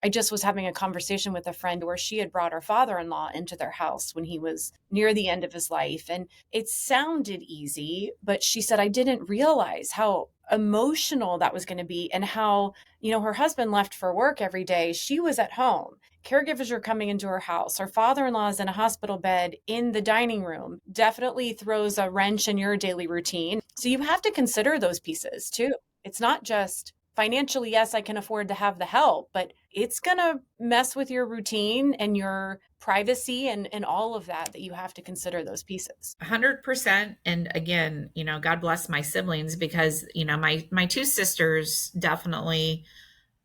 I just was having a conversation with a friend where she had brought her father-in-law into their house when he was near the end of his life. And it sounded easy, but she said, I didn't realize how emotional that was going to be and how, her husband left for work every day. She was at home. Caregivers are coming into her house. Her father-in-law is in a hospital bed in the dining room. Definitely throws a wrench in your daily routine. So you have to consider those pieces too. It's not just financially, yes, I can afford to have the help, but it's going to mess with your routine and your privacy and all of that you have to consider those pieces. 100%. And again, God bless my siblings, because, my two sisters definitely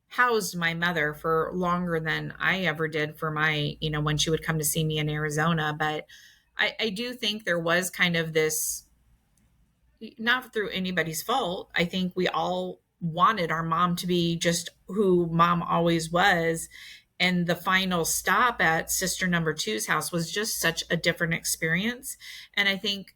housed my mother for longer than I ever did for my, when she would come to see me in Arizona. But I do think there was kind of this, not through anybody's fault. I think we all wanted our mom to be just who mom always was. And the final stop at sister number two's house was just such a different experience. And I think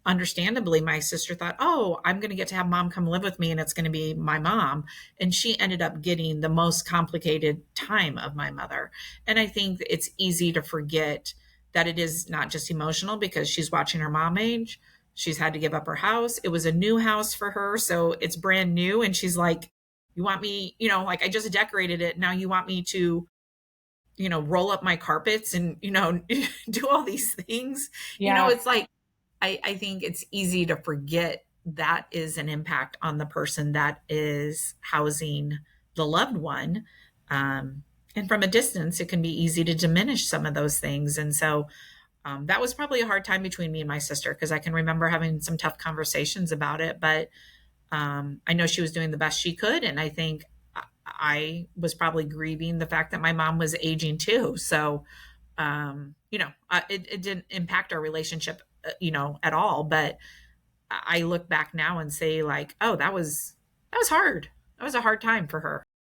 understandably, my sister thought, oh, I'm going to get to have mom come live with me and it's going to be my mom. And she ended up getting the most complicated time of my mother. And I think it's easy to forget that it is not just emotional, because she's watching her mom age. She's had to give up her house. It was a new house for her. So it's brand new. And she's like, you want me, like I just decorated it. Now you want me to, roll up my carpets and, do all these things. Yeah. It's like, I think it's easy to forget that is an impact on the person that is housing the loved one. And from a distance, it can be easy to diminish some of those things. And so that was probably a hard time between me and my sister, because I can remember having some tough conversations about it. But I know she was doing the best she could. And I think I was probably grieving the fact that my mom was aging too. So it didn't impact our relationship, at all. But I look back now and say like, oh, that was hard. That was a hard time for her.